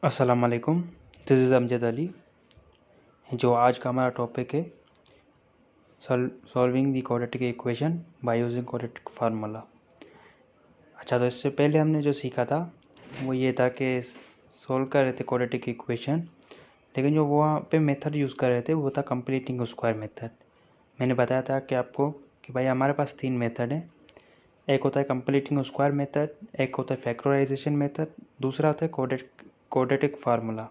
अस्सलाम वालेकुम। This is Amjad Ali. जो आज का हमारा टॉपिक है solving the quadratic equation by using quadratic formula. अच्छा, तो इससे पहले हमने जो सीखा था वो ये था कि सॉल्व कर रहे थे क्वाड्रेटिक इक्वेशन, लेकिन जो वहाँ पे मेथड यूज़ कर रहे थे वो था कंप्लीटिंग स्क्वायर मेथड। मैंने बताया था कि आपको कि भाई हमारे पास 3 मेथड हैं। एक होता है कंप्लीटिंग स्क्वायर मेथड, एक होता है फैक्टराइजेशन मेथड, दूसरा होता है क्वाड्रेटिक फार्मूला।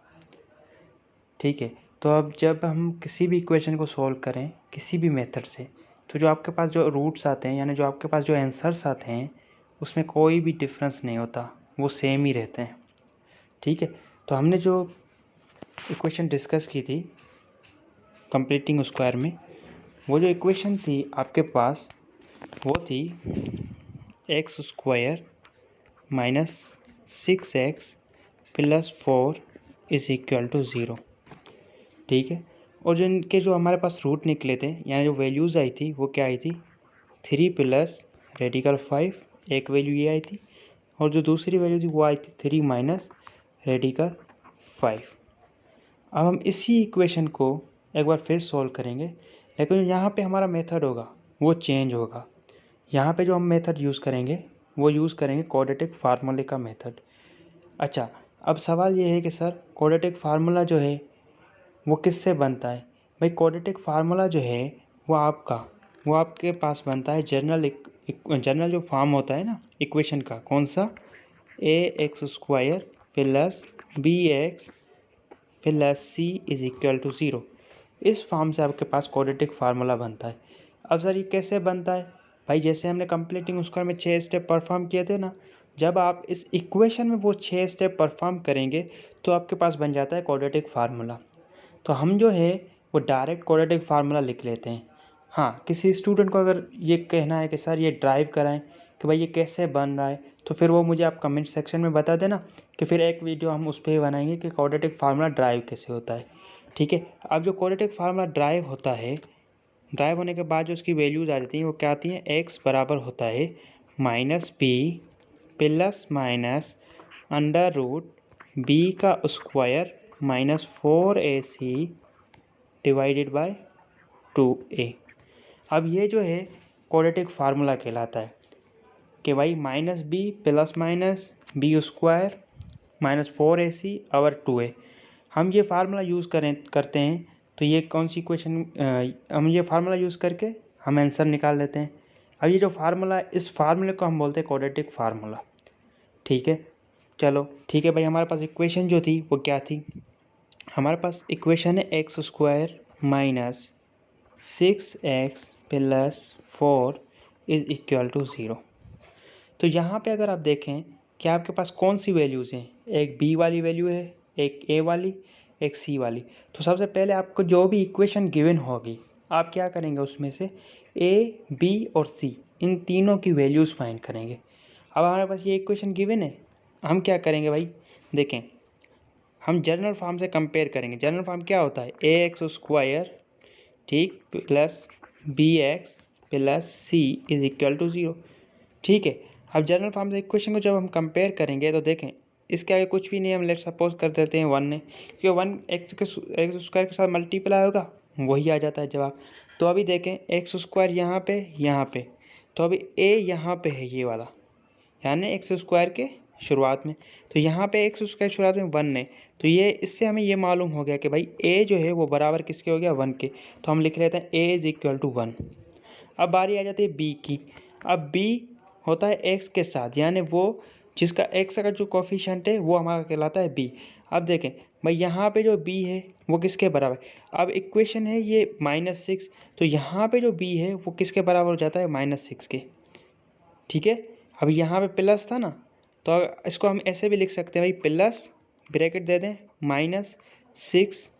ठीक है, तो अब जब हम किसी भी इक्वेशन को सॉल्व करें किसी भी मेथड से, तो जो आपके पास जो रूट्स आते हैं यानी जो आपके पास जो आंसर्स आते हैं उसमें कोई भी डिफरेंस नहीं होता, वो सेम ही रहते हैं। ठीक है, तो हमने जो इक्वेशन डिस्कस की थी कंप्लीटिंग स्क्वायर में, वो जो इक्वेशन थी आपके पास वो थी x square minus 6x plus 4 is equal to 0। ठीक है, और जो इनके जो हमारे पास रूट निकले थे यानी जो वैल्यूज़ आई थी वो क्या आई थी 3 प्लस रेडिकल 5, एक वैल्यू ये आई थी, और जो दूसरी वैल्यू थी वो आई थी 3 माइनस रेडिकल 5। अब हम इसी इक्वेशन को एक बार फिर सॉल्व करेंगे, लेकिन यहाँ पे हमारा मेथड होगा वो चेंज होगा। यहाँ पे जो हम मेथड यूज़ करेंगे वो यूज़ करेंगे क्वाड्रेटिक फार्मूले का मेथड। अच्छा, अब सवाल ये है कि सर क्वाड्रेटिक फार्मूला जो है वो किससे बनता है? भाई क्वाड्रेटिक फार्मूला जो है वो आपके पास बनता है जनरल जो फॉर्म होता है ना इक्वेशन का, कौन सा, A x square plus B x plus C is equal to 0। इस फॉर्म से आपके पास क्वाड्रेटिक फार्मूला बनता है। अब सर ये कैसे बनता है? भाई जैसे हमने कंप्लीटिंग स्क्वायर में 6 स्टेप परफॉर्म किए थे ना, जब आप इस इक्वेशन में वो 6 स्टेप परफॉर्म करेंगे तो आपके पास बन जाता है क्वाड्रेटिक फार्मूला। तो हम जो है वो डायरेक्ट क्वाड्रेटिक फार्मूला लिख लेते हैं। हाँ, किसी स्टूडेंट को अगर ये कहना है कि सर ये ड्राइव कराएं कि भाई ये कैसे बन रहा है, तो फिर वो मुझे आप कमेंट सेक्शन में बता देना कि फिर एक वीडियो हम उस पर ही बनाएंगे कि क्वाड्रेटिक फार्मूला ड्राइव कैसे होता है। ठीक है, अब जो क्वाड्रेटिक फार्मूला ड्राइव होता है, ड्राइव होने के बाद जो उसकी वैल्यूज़ आ जाती हैं वो क्या आती हैं, एक्स बराबर होता है minus B plus minus under root B का square minus 4ac divided by 2a। अब ये जो है क्वाड्रेटिक फार्मूला कहलाता है कि भाई minus B plus minus b square minus 4ac और 2a। हम ये फार्मूला यूज़ करते हैं, तो ये कौन सी इक्वेशन, हम ये फार्मूला यूज़ करके हम आंसर निकाल लेते हैं। अब ये जो फार्मूला है इस फार्मूले को हम बोलते हैं क्वाड्रेटिक फार्मूला। ठीक है, चलो ठीक है भाई, हमारे पास इक्वेशन जो थी वो क्या थी, हमारे पास इक्वेशन है x square minus 6x plus 4 is equal to 0। तो यहाँ पे अगर आप देखें कि आपके पास कौन सी वैल्यूज़ हैं, एक b वाली वैल्यू है, एक a वाली, एक c वाली। तो सबसे पहले आपको जो भी इक्वेशन गिवन होगी आप क्या करेंगे, उसमें से a, b और c इन तीनों की वैल्यूज़ फाइंड करेंगे। अब हमारे पास ये इक्वेशन गिवन है, हम क्या करेंगे भाई, देखें हम जनरल फॉर्म से कंपेयर करेंगे। जनरल फॉर्म क्या होता है, ए एक्स स्क्वायर ठीक plus B x plus C is equal to 0। ठीक है, अब जनरल फॉर्म से इक्वेशन को जब हम कंपेयर करेंगे तो देखें इसके आगे कुछ भी नहीं, हम लेट सपोज कर देते हैं 1 है, क्योंकि 1 एक्स स्क्वायर के साथ मल्टीप्लाई होगा वही आ जाता है जवाब। तो अभी देखें एक्स स्क्वायर यहाँ पे, तो अभी ए यहाँ पे है ये वाला, यानी एक्स स्क्वायर के शुरुआत में, तो यहाँ पे एक्स स्क्वायर शुरुआत में 1 है, तो ये इससे हमें ये मालूम हो गया कि भाई a जो है वो बराबर किसके हो गया, 1 के। तो हम लिख लेते हैं a इज इक्वल टू 1। अब बारी आ जाती है b की। अब b होता है x के साथ, यानी वो जिसका x का जो कोफिशिएंट है वो हमारा कहलाता है b। अब देखें भाई यहाँ पे जो b है वो किसके बराबर, अब इक्वेशन है ये -6, तो यहाँ पे जो b है वो किसके बराबर हो जाता है -6 के। ठीक है, अब यहाँ पे प्लस था ना, तो इसको हम ऐसे भी लिख सकते हैं भाई, प्लस ब्रैकेट दे दें -6x,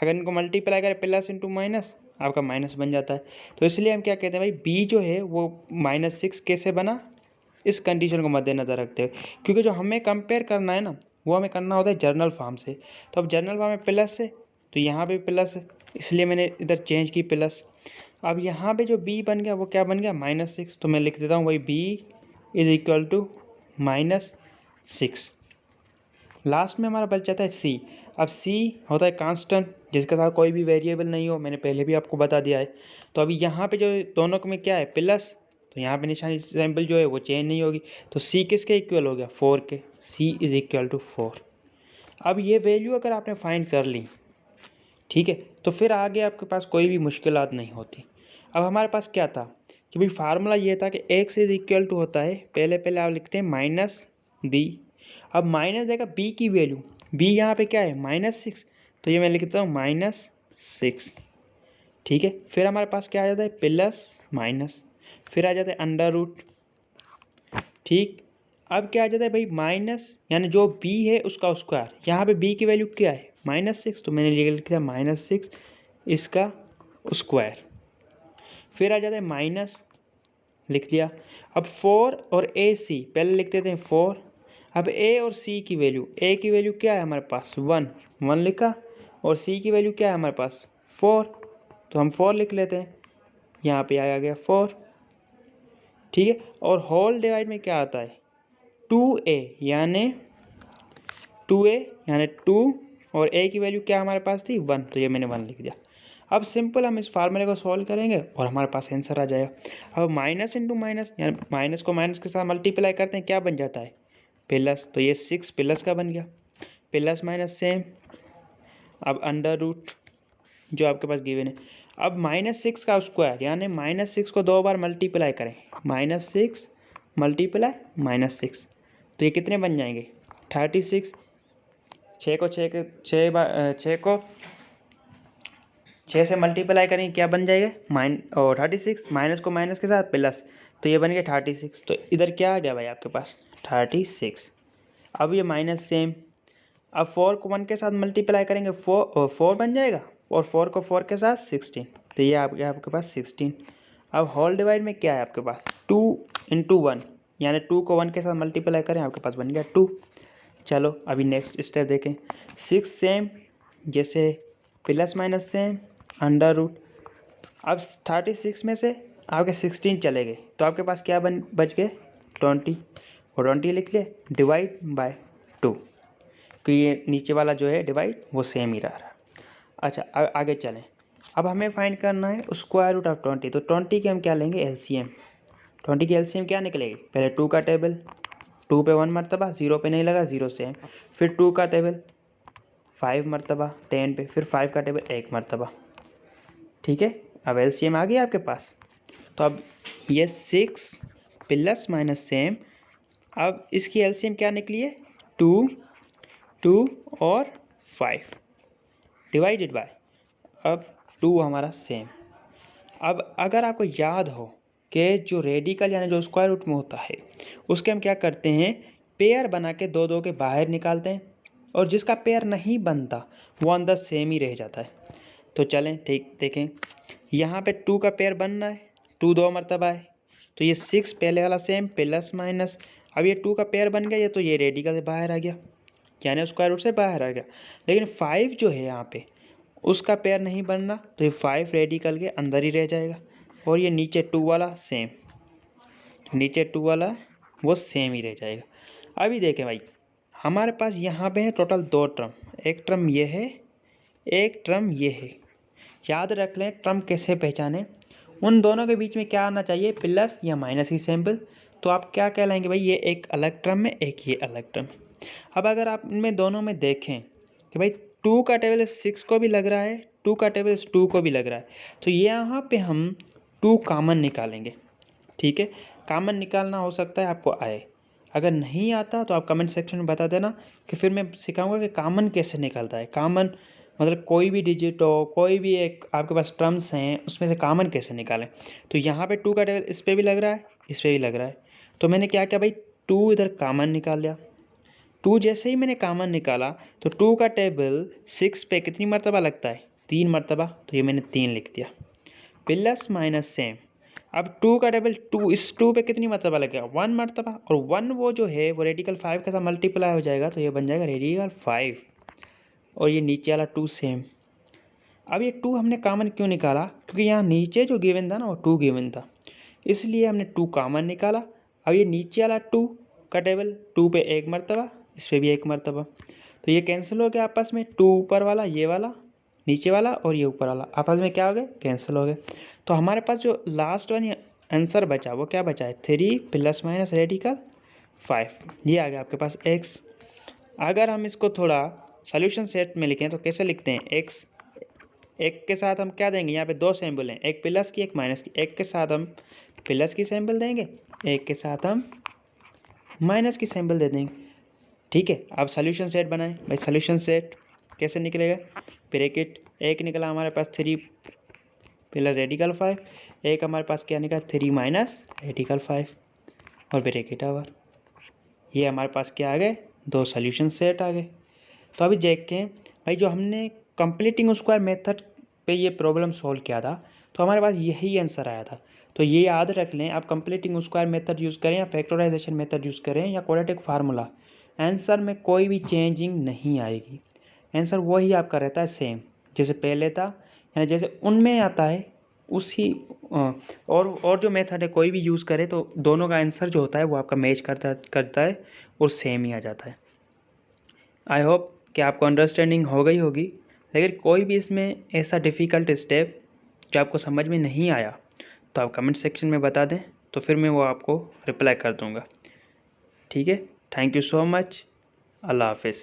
अगर इनको मल्टीप्लाई करें प्लस इंटू माइनस आपका माइनस बन जाता है। तो इसलिए हम क्या कहते हैं भाई, b जो है वो -6 कैसे बना, इस कंडीशन को मद्देनज़र रखते हुए, क्योंकि जो हमें कंपेयर करना है ना वो हमें करना होता है जर्नल फॉर्म से। तो अब जर्नल फॉर्म में प्लस है तो यहाँ पे प्लस है, इसलिए मैंने इधर चेंज की प्लस। अब यहाँ पे जो b बन गया वो क्या बन गया -6, तो मैं लिख देता हूँ भाई b is equal to -6। Last में हमारा बच जाता है सी। अब सी होता है कांस्टेंट, जिसके साथ कोई भी वेरिएबल नहीं हो, मैंने पहले भी आपको बता दिया है। तो अभी यहाँ पे जो दोनों में क्या है प्लस, तो यहाँ पे निशानी सिंबल जो है वो चेंज नहीं होगी, तो सी किसके इक्वल हो गया 4 के, सी इज इक्वल टू 4। अब ये वैल्यू अगर आपने फाइंड कर ली, ठीक है, तो फिर आगे आपके पास कोई भी मुश्किलात नहीं होती। अब हमारे पास क्या था कि भाई फार्मूला ये था कि एक्स इज इक्वल टू होता है, पहले आप लिखते हैं माइनस डी। अब माइनस देगा बी की वैल्यू, बी यहाँ पे क्या है -6, तो ये मैं लिखता हूँ -6, ठीक है। फिर हमारे पास क्या आ जाता है प्लस माइनस, फिर आ जाता है अंडर रूट, ठीक। अब क्या आ जाता है भाई माइनस, यानी जो b है उसका स्क्वायर, यहाँ पे b की वैल्यू क्या है -6, तो मैंने लिख दिया -6 इसका स्क्वायर। फिर आ जाता है माइनस, लिख दिया। अब 4 और ए सी पहले लिख देते हैं 4। अब a और c की वैल्यू, a की वैल्यू क्या है हमारे पास 1 लिखा, और c की वैल्यू क्या है हमारे पास 4, तो हम 4 लिख लेते हैं, यहाँ पे आया गया 4, ठीक है। और होल डिवाइड में क्या आता है 2a यानी 2 और a की वैल्यू क्या हमारे पास थी 1, तो ये मैंने 1 लिख दिया। अब सिंपल हम इस फार्मूले को सॉल्व करेंगे और हमारे पास आंसर आ जाएगा। अब माइनस इंटू माइनस, यानी माइनस को माइनस के साथ मल्टीप्लाई करते हैं, क्या बन जाता है प्लस, तो ये 6 प्लस का बन गया, प्लस माइनस सेम। अब अंडर रूट जो आपके पास गिवन है, अब -6 का स्क्वायर, यानी -6 को 2 बार मल्टीप्लाई करें, -6 मल्टीप्लाई -6, तो ये कितने बन जाएंगे 36। 6 को 6 से मल्टीप्लाई करेंगे, क्या बन जाएगा और 36, माइनस को माइनस के साथ प्लस, तो ये बन गया 36। तो इधर क्या आ गया भाई आपके पास 36। अब ये माइनस सेम, अब 4 को 1 के साथ मल्टीप्लाई करेंगे 4 बन जाएगा, और 4 को 4 के साथ 16, तो ये आ गया आपके पास 16। अब होल डिवाइड में क्या है आपके पास 2 इंटू 1, यानी 2 को 1 के साथ मल्टीप्लाई करें, आपके पास बन गया 2। चलो अभी नेक्स्ट स्टेप देखें, 6 सेम, जैसे plus minus same, under root. अब 36 में से आपके 16 चले गए, तो आपके पास क्या बच गए 20, और 20 लिख ले डिवाइड बाय 2, कि ये नीचे वाला जो है डिवाइड वो सेम ही रहा। अच्छा आगे चलें, अब हमें फाइंड करना है स्क्वायर रूट ऑफ 20, तो 20 की हम क्या लेंगे एलसीएम। 20 की एलसीएम क्या निकलेगी, पहले 2 का टेबल, 2 पे 1 मरतबा, 0 पे नहीं लगा 0 सेम, फिर 2 का टेबल 5 मरतबा 10 पे, फिर 5 का टेबल 1 मरतबा, ठीक है। अब एलसीएम आ गया आपके पास, तो अब ये 6 प्लस माइनस सेम, अब इसकी एलसीएम क्या निकली है 2 और 5 डिवाइडेड बाय, अब 2 हमारा सेम। अब अगर आपको याद हो कि जो रेडिकल यानी जो स्क्वायर रूट में होता है उसके हम क्या करते हैं पेयर बना के 2 के बाहर निकालते हैं, और जिसका पेयर नहीं बनता वो अंदर सेम ही रह जाता है। तो चलें ठीक देखें, यहाँ पे 2 का पेयर बनना है, 2 2 मरतबा है, तो ये 6 पहले वाला सेम प्लस माइनस, अब ये 2 का पेयर बन गया, ये तो ये रेडिकल से बाहर आ गया, यानी स्क्वायर रूट से बाहर आ गया। लेकिन 5 जो है यहाँ पे उसका पेयर नहीं बनना, तो ये 5 रेडिकल के अंदर ही रह जाएगा, और ये नीचे 2 वाला सेम, तो नीचे 2 वाला वो सेम ही रह जाएगा। अभी देखें भाई हमारे पास यहाँ पे है टोटल 2 टर्म, एक टर्म ये है, एक टर्म ये है। याद रख लें टर्म कैसे पहचानें, उन दोनों के बीच में क्या आना चाहिए प्लस या माइनस की सिंबल, तो आप क्या कहलाएंगे भाई ये एक अलग टर्म है, एक ये अलग टर्म। अब अगर आप इनमें दोनों में देखें कि भाई 2 का टेबल 6 को भी लग रहा है, 2 का टेबल 2 को भी लग रहा है, तो यहाँ पे हम 2 कॉमन निकालेंगे, ठीक है। कॉमन निकालना हो सकता है आपको आए, अगर नहीं आता तो आप कमेंट सेक्शन में बता देना, कि फिर मैं सिखाऊंगा कि कॉमन कैसे निकलता है। कॉमन मतलब कोई भी डिजिट हो, कोई भी एक आपके पास टर्म्स हैं उसमें से कॉमन कैसे निकालें। तो यहाँ पे 2 का टेबल इस पर भी लग रहा है, इस पर भी लग रहा है, तो मैंने क्या किया भाई 2 इधर कॉमन निकाल लिया। 2 जैसे ही मैंने कॉमन निकाला तो 2 का टेबल 6 पे कितनी मरतबा लगता है 3 मरतबा, तो ये मैंने 3 लिख दिया, प्लस माइनस सेम। अब 2 का टेबल 2 इस 2 पे कितनी मरतबा लगेगा 1 मरतबा, और 1 वो जो है वो रेडिकल 5 के साथ मल्टीप्लाई हो जाएगा, तो ये बन जाएगा रेडिकल 5, और ये नीचे वाला 2 सेम। अब ये 2 हमने कॉमन क्यों निकाला, क्योंकि यहाँ नीचे जो गिवन था ना वो 2 गिवन था, इसलिए हमने 2 कॉमन निकाला। अब ये नीचे वाला 2 का टेबल 2 पे 1 मरतबा, इस पर भी एक मरतबा। तो ये कैंसिल हो गया आपस में, 2 ऊपर वाला, ये वाला नीचे वाला और ये ऊपर वाला आपस में क्या हो गए, कैंसिल हो गए। तो हमारे पास जो लास्ट वन आंसर बचा वो क्या बचा है, 3 प्लस माइनस रेडिकल 5, ये आ गया आपके पास x। अगर हम इसको थोड़ा सॉल्यूशन सेट में लिखें तो कैसे लिखते हैं, x एक के साथ हम क्या देंगे, यहाँ पे 2 सैम्पल हैं, एक प्लस की एक माइनस की, एक के साथ हम प्लस की सैम्पल देंगे, एक के साथ हम माइनस की सैम्पल दे देंगे। ठीक है, अब सॉल्यूशन सेट बनाएं भाई। सॉल्यूशन सेट कैसे निकलेगा, ब्रैकेट एक निकला हमारे पास 3 प्लस रेडिकल 5, एक हमारे पास क्या निकला 3 माइनस रेडिकल 5 और ब्रैकेट ओवर। ये हमारे पास क्या आ गए, 2 सॉल्यूशन सेट आ गए। तो अभी देखें भाई, जो हमने कंप्लीटिंग स्क्वायर मेथड पे ये प्रॉब्लम सॉल्व किया था तो हमारे पास यही आंसर आया था। तो ये याद रख लें, आप कंप्लीटिंग स्क्वायर मेथड यूज़ करें या फैक्टराइजेशन मेथड यूज़ करें या क्वाड्रेटिक फार्मूला, आंसर में कोई भी चेंजिंग नहीं आएगी। आंसर वही आपका रहता है सेम जैसे पहले था, यानी जैसे उनमें आता है उसी और जो मेथड है कोई भी यूज़ करे तो दोनों का आंसर जो होता है वो आपका मैच करता है और सेम ही आ जाता है। आई होप कि आपको अंडरस्टैंडिंग हो गई होगी। लेकिन कोई भी इसमें ऐसा डिफ़िकल्ट स्टेप जो आपको समझ में नहीं आया तो आप कमेंट सेक्शन में बता दें, तो फिर मैं वो आपको रिप्लाई कर दूँगा। ठीक है, थैंक यू सो मच, अल्लाह हाफिज़।